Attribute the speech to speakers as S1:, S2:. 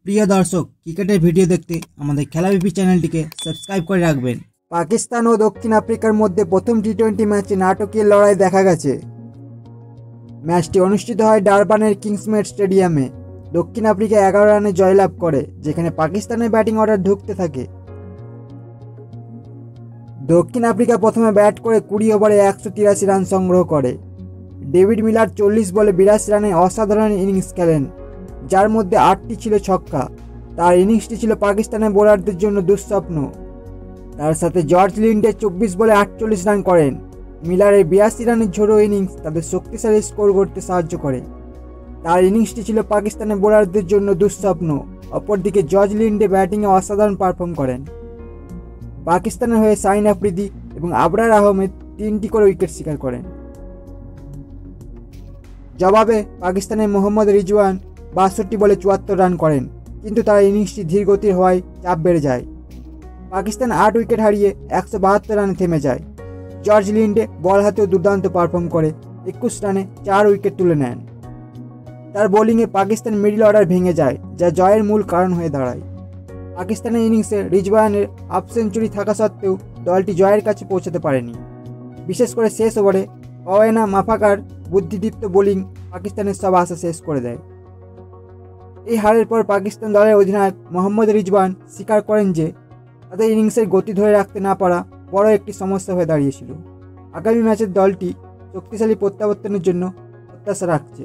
S1: প্রিয় দর্শক, ক্রিকেটের ভিডিও দেখতে আমাদের খেলাবিপি চ্যানেলটিকে সাবস্ক্রাইব করে রাখবেন।
S2: পাকিস্তান ও দক্ষিণ আফ্রিকার মধ্যে প্রথম টি-20 ম্যাচে নাটকীয় লড়াই দেখা গেছে। ম্যাচটি অনুষ্ঠিত হয় ডারবানের কিংসমেড স্টেডিয়ামে। দক্ষিণ আফ্রিকা 11 রানে জয়লাভ করে, যেখানে পাকিস্তানের ব্যাটিং অর্ডার ঢুকতে থাকে। দক্ষিণ আফ্রিকা প্রথমে ব্যাট করে 20 ওভারে 183 রান সংগ্রহ করে। ডেভিড মিলার 40 বলে 82 রানে অসাধারণ ইনিংস খেলেন, যার মধ্যে 8টি ছিল ছক্কা। তার ইনিংসটি ছিল পাকিস্তানের বোলারদের জন্য দুঃস্বপ্ন। তার সাথে জর্জ লিন্ডে 24 বলে 48 রান করেন। মিলারের 82 রানের ঝোড়ো ইনিংস তাদের শক্তিশালী স্কোর করতে সাহায্য করে। তার ইনিংসটি ছিল পাকিস্তানের বোলারদের জন্য দুঃস্বপ্ন। অপরদিকে জর্জ লিন্ডে ব্যাটিংয়ে অসাধারণ পারফর্ম করেন। পাকিস্তানের হয়ে শাহিন আফ্রিদি এবং আবরার আহমেদ 3টি করে উইকেট শিকার করেন। জবাবে পাকিস্তানের মোহাম্মদ রিজওয়ান 62 বলে 74 রান করেন, কিন্তু তার ইনিংসটি ধীর গতির হওয়ায় চাপ বেড়ে যায়। পাকিস্তান 8 উইকেট হারিয়ে 172 রানে থেমে যায়। জর্জ লিন্ডে বল হাতেও দুর্দান্ত পারফর্ম করে 21 রানে 4 উইকেট তুলে নেন। তার বোলিংয়ে পাকিস্তান মিডল অর্ডার ভেঙে যায়, যা জয়ের মূল কারণ হয়ে দাঁড়ায়। পাকিস্তানের ইনিংসে রিজওয়ানের হাফ সেঞ্চুরি থাকা সত্ত্বেও দলটি জয়ের কাছে পৌঁছাতে পারেনি। বিশেষ করে শেষ ওভারে ওয়েনা মাফাকার বুদ্ধিদীপ্ত বোলিং পাকিস্তানের সব আশা শেষ করে দেয়। এই হারের পর পাকিস্তান দলের অধিনায়ক মোহাম্মদ রিজওয়ান স্বীকার করেন যে তাদের ইনিংসের গতি ধরে রাখতে না পারা বড় একটি সমস্যা হয়ে দাঁড়িয়েছিল। আগামী ম্যাচের দলটি শক্তিশালী প্রত্যাবর্তনের জন্য প্রত্যাশা রাখছে।